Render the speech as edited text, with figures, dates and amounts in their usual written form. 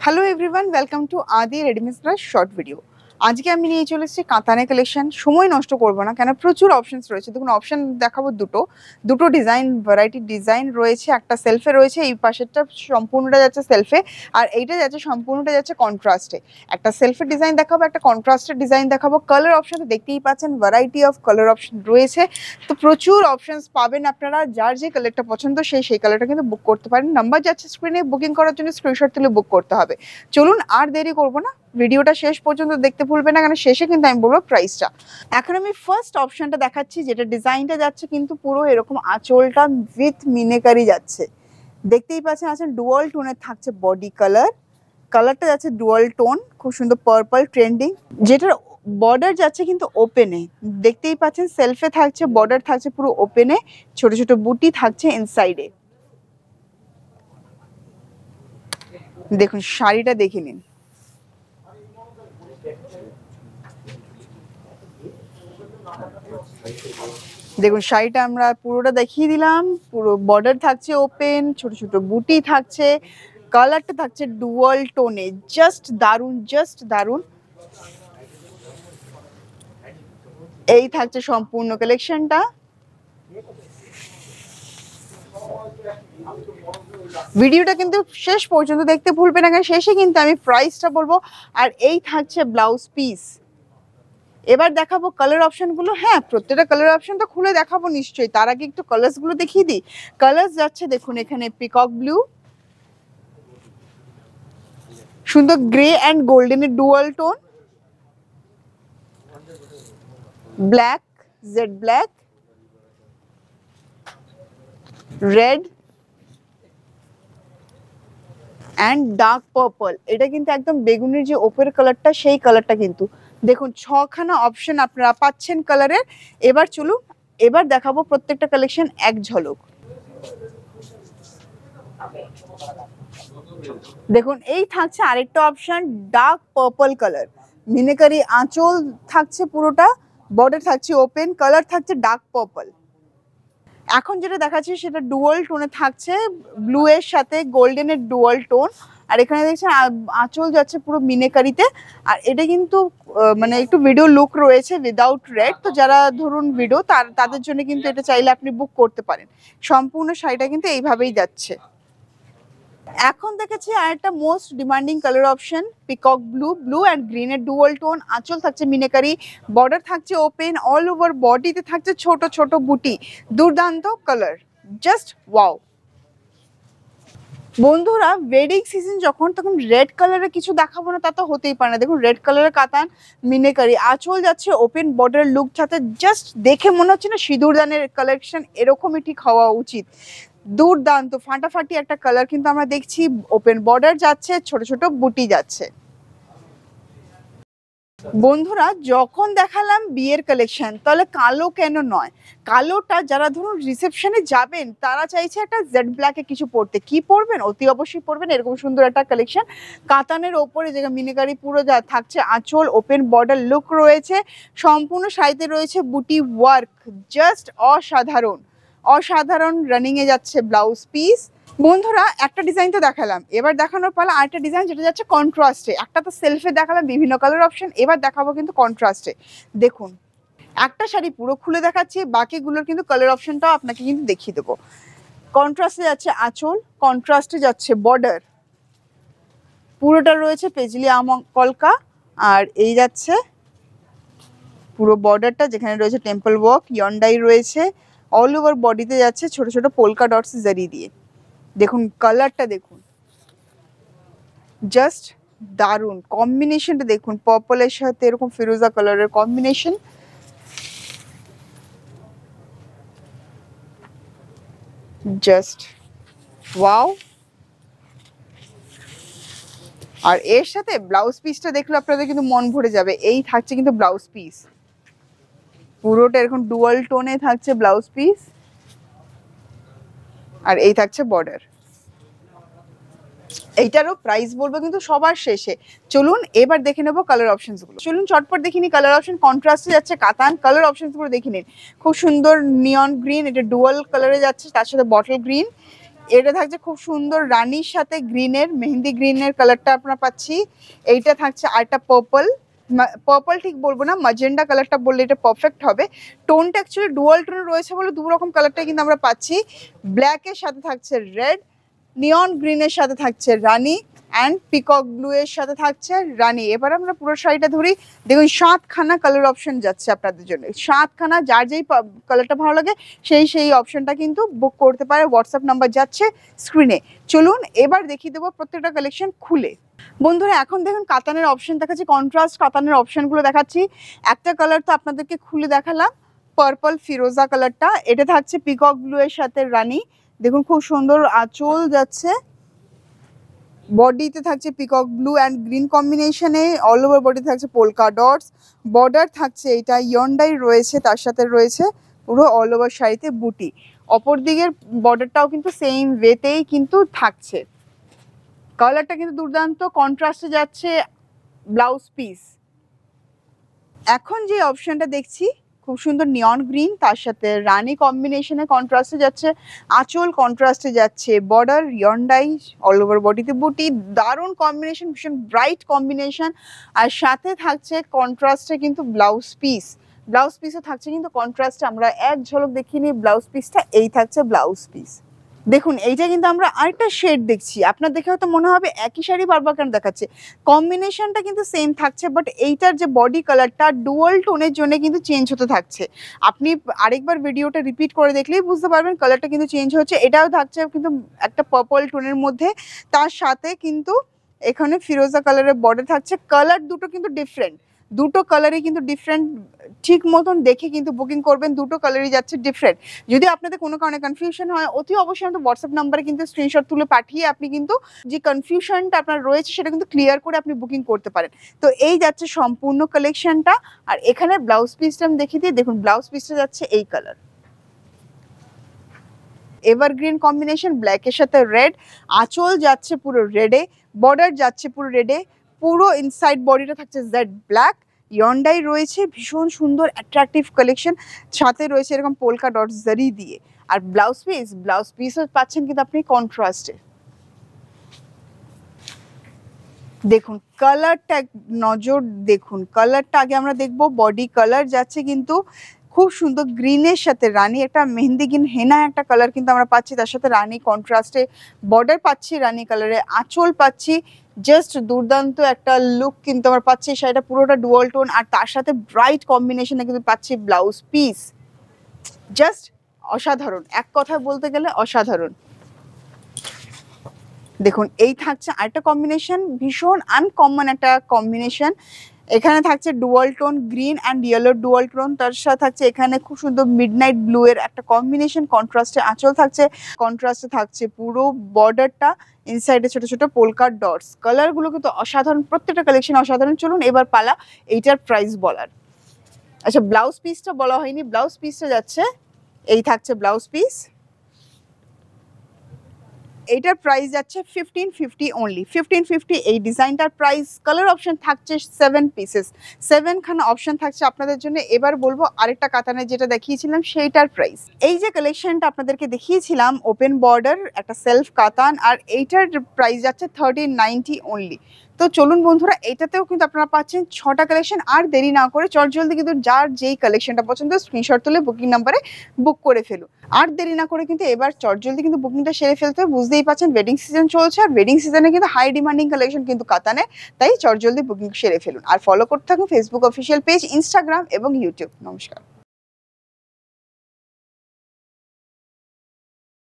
Hello everyone, welcome to আদি readymade short video. আজকে আমি নিয়ে চলে এসেছি কাতানে কালেকশন। সময় নষ্ট করবো না, কেন প্রচুর অপশনস রয়েছে। দেখুন, অপশন দেখাবো দুটো ডিজাইন, ভ্যারাইটি ডিজাইন রয়েছে। একটা সেলফে রয়েছে, এই পাশেরটা সম্পূর্ণটা যাচ্ছে সেলফে, আর এইটা যাচ্ছে সম্পূর্ণটা যাচ্ছে কন্ট্রাস্টে। একটা সেলফের ডিজাইন দেখাবো, একটা কন্ট্রাস্টের ডিজাইন দেখাবো। কালার অপশন দেখতেই পাচ্ছেন, ভ্যারাইটি অফ কালার অপশন রয়েছে। তো প্রচুর অপশনস পাবেন আপনারা। যার যে কালারটা পছন্দ সেই কালারটা কিন্তু বুক করতে পারেন। নাম্বার যাচ্ছে স্ক্রিনে, বুকিং করার জন্য স্ক্রিনশট তুলে বুক করতে হবে। চলুন আর দেরি করবো না, ভিডিওটা শেষ পর্যন্ত দেখতে ভুলবেন না, কারণ শেষে কিন্তু আমি বলবো প্রাইসটা। এখন আমি ফার্স্ট অপশনটা দেখাচ্ছি, যেটা ডিজাইনটা যাচ্ছে কিন্তু পুরো এরকম আঁচলটা উইথ মিনেকারি যাচ্ছে। দেখতেই পাচ্ছেন ডুয়াল টোনের থাকছে বডি কালারটা যাচ্ছে ডুয়াল টোন, খুব সুন্দর পার্পল ট্রেন্ডিং। যেটার বর্ডার যাচ্ছে কিন্তু ওপেনে, দেখতেই পাচ্ছেন সেলফে থাকছে, বর্ডার থাকছে পুরো ওপেনে, ছোট ছোট বুটি থাকছে ইনসাইডে। দেখুন শাড়িটা দেখে নিন। দেখুন শাড়িটা আমরা পুরোটা দেখিয়ে দিলাম। পুরো বর্ডার থাকছে ওপেন, ছোট ছোট বুটি থাকছে, কালারটা থাকছে ডুয়াল টোনে। জাস্ট দারুন। এই থাকছে সম্পূর্ণ কালেকশনটা। ভিডিওটা কিন্তু শেষ পর্যন্ত দেখতে ভুলবেন না, কারণ শেষে কিন্তু আমি প্রাইসটা বলবো। আর এই থাকছে ব্লাউজ পিস। এবার দেখাবো কালার অপশনগুলো। হ্যাঁ, প্রত্যেকটা কালার অপশন তো খুলে দেখাবো নিশ্চয়ই, তার আগে একটু কালার্সগুলো দেখিয়ে দিই। কালার্স যাচ্ছে দেখুন, এখানে পিকক ব্লু, সুন্দর গ্রে অ্যান্ড গোল্ডেনের dual tone, black, jade black, red and dark purple. এটা কিন্তু একদম বেগুনের যে ওপরের কালারটা, সেই কালারটা কিন্তু দেখুন। 6খানা অপশন আপনারা পাচ্ছেন কালারের। এবার চলুন, এবার দেখাবো প্রত্যেকটা কালেকশন এক ঝলক। দেখুন এই থাকছে আরেকটা option, dark purple colour, meenakari আঁচল থাকছে পুরোটা, বর্ডার থাকছে ওপেন, কালার থাকছে ডার্ক পার্পল। এখন যেটা দেখাচ্ছি সেটা ডুয়াল টোনে থাকছে, ব্লু এর সাথে গোল্ডেনের ডুয়াল টোন। আর এখানে দেখছেন আঁচল যাচ্ছে পুরো মিনেকারিতে। আর এটা কিন্তু মানে একটু ভিডিও লুক রয়েছে উইদাউট রেড। তো যারা ধরুন ভিডিও, তাদের জন্য কিন্তু এটা চাইলে আপনি বুক করতে পারেন। সম্পূর্ণ শাড়িটা কিন্তু এইভাবেই যাচ্ছে। এখন দেখেছি আর একটা most demanding colour option, peacock blue and গ্রিনের ডুয়াল টোন। আঁচল থাকছে মিনেকারি, বর্ডার থাকছে ওপেন, অল ওভার বডিতে থাকছে ছোট ছোট বুটি। দুর্দান্ত কালার, জাস্ট ওয়াও। বন্ধুরা, ওয়েডিং সিজন যখন, তখন রেড কালারের কিছু দেখাবো না তা তো হতেই পারে না। দেখুন রেড কালারের কাতান, মিনেকারি, আঁচল যাচ্ছে ওপেন, বর্ডার লুক সাথে জাস্ট দেখে মনে হচ্ছে না সিঁদুরদানের কালেকশন এরকমই ঠিক হওয়া উচিত। দুর্দান্ত ফাটাফাটি একটা কালার কিন্তু আমরা দেখছি। ওপেন বর্ডার যাচ্ছে, ছোট ছোট বুটি যাচ্ছে। বন্ধুরা, যখন দেখালাম বিয়ের কালেকশন, তাহলে কালো কেন নয়? কালোটা যারা ধরুন রিসেপশনে যাবেন, তারা চাইছে একটা জেড ব্ল্যাকে কিছু পরতে। কি পরবেন? অতি অবশ্যই পরবেন এরকম সুন্দর একটা কালেকশন। কাতানের ওপরে যে মিনেকারি পুরো যা থাকছে, আঁচল ওপেন, বর্ডার লুক রয়েছে, সম্পূর্ণ শাড়িতে রয়েছে বুটি ওয়ার্ক। জাস্ট অসাধারণ রানিং এ যাচ্ছে ব্লাউজ পিস। বন্ধুরা, একটা ডিজাইন তো দেখালাম, এবার দেখানোর পালা আরেকটা ডিজাইন, যেটা যাচ্ছে কন্ট্রাস্টে। একটা তো সেলফে দেখালাম বিভিন্ন কালার অপশন, এবার দেখাবো কিন্তু কন্ট্রাস্টে। দেখুন একটা শাড়ি পুরো খুলে দেখাচ্ছি, বাকিগুলোর কিন্তু কালার অপশনটাও আপনাকে কিন্তু দেখিয়ে দেবো। কন্ট্রাস্টে যাচ্ছে আঁচল, কন্ট্রাস্টে যাচ্ছে বর্ডার, পুরোটা রয়েছে পেজলি কলকা। আর এই যাচ্ছে পুরো বর্ডারটা, যেখানে রয়েছে টেম্পল ওয়ার্ক, ইয়ন্ডাই রয়েছে। অল ওভার বডিতে যাচ্ছে ছোট ছোট পোলকা ডটস জারি দিয়ে। দেখুন কালারটা দেখুন, জাস্ট দারুন কম্বিনেশনটা দেখুন, পার্পলের সাথে এরকম ফিরোজা কালারের কম্বিনেশন। Just wow. আর এর সাথে ব্লাউজ পিসটা দেখলে আপনাদের কিন্তু মন ভরে যাবে। এই থাকছে কিন্তু ব্লাউজ পিস, পুরোটা এরকম ডুয়াল টোনে থাকছে ব্লাউজ পিস। আর এই থাকছে বর্ডার। এইটারও প্রাইস বলবো কিন্তু সবার শেষে। চলুন এবার দেখে নেবো কালার অপশনস গুলো। চলুন চটপট দেখে নিই কালার অপশন। কন্ট্রাস্টে যাচ্ছে কাতান, কালার অপশনস গুলো দেখে নিন। খুব সুন্দর নিয়ন গ্রিন, এটা ডুয়াল কালারে যাচ্ছে, তার সাথে বটল গ্রিন, এটা থাকছে খুব সুন্দর রানীর সাথে গ্রিনের, মেহেন্দি গ্রিনের কালারটা আপনারা পাচ্ছি। এইটা থাকছে আরেকটা পার্পল, পার্পল ঠিক বলবো না, ম্যাজেন্ডা কালারটা বললে এটা পারফেক্ট হবে। টোনটা অ্যাকচুয়ালি ডুয়াল টোন রয়েছে বলে দু রকম কালারটা কিন্তু আমরা পাচ্ছি। ব্ল্যাকের সাথে থাকছে রেড, নিয়ন গ্রিনের সাথে থাকছে রানী, অ্যান্ড পিকক ব্লু এর সাথে থাকছে রানী। এবার আমরা পুরো শাড়িটা ধরি, দেখুন 7খানা কালার অপশন যাচ্ছে আপনাদের জন্য। 7খানা, যার যেই কালারটা ভালো লাগে সেই অপশনটা কিন্তু বুক করতে পারে। হোয়াটসঅ্যাপ নাম্বার যাচ্ছে স্ক্রিনে। চলুন এবার দেখিয়ে দেবো প্রত্যেকটা কালেকশন খুলে। বন্ধুরা এখন দেখুন কাতানের অপশন দেখাচ্ছি, কন্ট্রাস্ট কাতানের অপশনগুলো দেখাচ্ছি। একটা কালার তো আপনাদেরকে খুলে দেখালাম, পার্পল ফিরোজা কালারটা। এটা থাকছে পিকক ব্লু এর সাথে রানী, দেখুন খুব সুন্দর আঁচল যাচ্ছে। বডিতে থাকছে পিকক ব্লু অ্যান্ড গ্রিন কম্বিনেশনে, অল ওভার বডি থাকছে পোলকা ডটস। বর্ডার থাকছে এটা ইয়ন্ডাই রয়েছে, তার সাথে রয়েছে পুরো অল ওভার শাড়িতে বুটি। অপর দিকের বর্ডারটাও কিন্তু সেম ওয়েতেই কিন্তু থাকছে। কালারটা কিন্তু দুর্দান্ত কন্ট্রাস্টে যাচ্ছে ব্লাউজ পিস। এখন যে অপশনটা দেখছি খুব সুন্দর নিয়ন গ্রিন, তার সাথে রানী কম্বিনেশনে কন্ট্রাস্টে যাচ্ছে, আঁচল কন্ট্রাস্টে যাচ্ছে, বর্ডার ইয়ন্ডাই, অল ওভার বডিতে বুটি, দারুণ কম্বিনেশন, ভীষণ ব্রাইট কম্বিনেশন। আর সাথে থাকছে কন্ট্রাস্টে কিন্তু ব্লাউজ পিস, ব্লাউজ পিসও থাকছে কিন্তু কন্ট্রাস্টে। আমরা এক ঝলক দেখিয়ে নিই ব্লাউজ পিসটা, এই থাকছে ব্লাউজ পিস। দেখুন এইটা কিন্তু আমরা আরেকটা শেড দেখছি, আপনার দেখে হয়তো মনে হবে একই শাড়ি বারবার কেন দেখাচ্ছে, কম্বিনেশনটা কিন্তু সেম থাকছে, বাট এইটার যে বডি কালারটা ডুয়াল টোনের জন্য কিন্তু চেঞ্জ হতে থাকছে। আপনি আরেকবার ভিডিওটা রিপিট করে দেখলেই বুঝতে পারবেন কালারটা কিন্তু চেঞ্জ হচ্ছে। এটাও থাকছে কিন্তু একটা পার্পল টোনের মধ্যে, তার সাথে কিন্তু এখানে ফিরোজা কালারের বর্ডার থাকছে। কালার দুটো কিন্তু ডিফারেন্ট, দুটো কালারই কিন্তু ডিফারেন্ট, ঠিক মতন দেখে কিন্তু বুকিং করবেন। দুটো কালারই যাচ্ছে ডিফারেন্ট। যদি আপনাদের কোনো কারণে কনফিউশন হয় অতি অবশ্যই আমাদের হোয়াটসঅ্যাপ নাম্বারে কিন্তু স্ক্রিনশট তুলে পাঠিয়ে আপনি কিন্তু যে কনফিউশনটা আপনার রয়েছে সেটা কিন্তু ক্লিয়ার করে আপনি বুকিং করতে পারেন। তো এই যাচ্ছে সম্পূর্ণ কালেকশনটা। আর এখানে ব্লাউজ পিসটা আমি দেখিয়ে দিই, দেখুন ব্লাউজ পিসটা যাচ্ছে এই কালার, এভারগ্রিন কম্বিনেশন, ব্ল্যাকের সাথে রেড, আঁচল যাচ্ছে পুরো রেডে, বর্ডার যাচ্ছে পুরো রেডে, পুরো ইনসাইড বডিটা থাকছে জেড ব্ল্যাক, ইয়ন্ডাই রয়েছে, ভীষণ সুন্দর অ্যাট্রাকটিভ কালেকশন। সাথে রয়েছে এরকম পোলকা ডট জারি দিয়ে। আর ব্লাউজ পিসও পাচ্ছেন কিন্তু আপনি কন্ট্রাস্টে। দেখুন কালারটা নজর দেখুন, কালারটা আগে আমরা দেখবো। বডি কালার যাচ্ছে কিন্তু খুব সুন্দর গ্রিনের সাথে রানী, একটা মেহেন্দি গ্রিন হেনা একটা কালার কিন্তু আমরা পাচ্ছি, তার সাথে রানী কন্ট্রাস্টে বর্ডার পাচ্ছি, রানী কালারে আঁচল পাচ্ছি। জাস্ট দুর্দান্ত একটা লুক কিন্তু আমরা পাচ্ছি। শাড়িটা পুরোটা ডুয়াল টোন, আর তার সাথে ব্রাইট কম্বিনেশনে কিন্তু পাচ্ছি ব্লাউজ পিস। জাস্ট অসাধারণ, এক কথায় বলতে গেলে অসাধারণ। দেখুন এই থাকছে আরেকটা কম্বিনেশন, ভীষণ আনকমন একটা কম্বিনেশন। এখানে থাকছে dual tone green and yellow dual tone, তার সাথে থাকছে এখানে খুব সুন্দর মিডনাইট ব্লু এর একটা কম্বিনেশন, কন্ট্রাস্টে আঁচল থাকছে, কন্ট্রাস্টে থাকছে পুরো বর্ডারটা, ইনসাইডে ছোট ছোট পোলকার ডটস। কালারগুলো কিন্তু অসাধারণ, প্রত্যেকটা কালেকশন অসাধারণ। চলুন এবার পালা এইটার প্রাইস বলার। আচ্ছা ব্লাউজ পিসটা বলা হয়নি, ব্লাউজ পিসটা যাচ্ছে এই থাকছে ব্লাউজ পিস। এইটার প্রাইস যাচ্ছে 1550 অনলি, 1550 এই ডিজাইনটার প্রাইস। কালার অপশন থাকছে 7 পিসেস, 7খানা অপশন থাকছে আপনাদের জন্য। এবার বলবো আরেকটা কাতানের যেটা দেখিয়েছিলাম সেইটার প্রাইস। এই যে কালেকশনটা আপনাদেরকে দেখিয়েছিলাম ওপেন বর্ডার একটা সেলফ কাতান, আর এইটার প্রাইস যাচ্ছে 1390 অনলি। তো চলুন বন্ধুরা এইটাতেও কিন্তু আপনারা পাচ্ছেন 6টা কালেকশন। আর দেরি না করে চটজলদি কিন্তু যার যেই কালেকশনটা পছন্দ স্ক্রিনশট তুলে বুকিং নাম্বারে বুক করে ফেলুন। আর দেরি না করে কিন্তু এবার চটজলদি কিন্তু বুকিংটা সেরে ফেলতে হবে। বুঝতেই পাচ্ছেন ওয়েডিং সিজন চলছে, আর ওয়েডিং সিজনে কিন্তু হাই ডিমান্ডিং কালেকশন কিন্তু কাতানে, তাই চটজলদি বুকিং সেরে ফেলুন। আর ফলো করতে থাকুন ফেসবুক অফিসিয়াল পেজ, ইনস্টাগ্রাম এবং ইউটিউব। নমস্কার।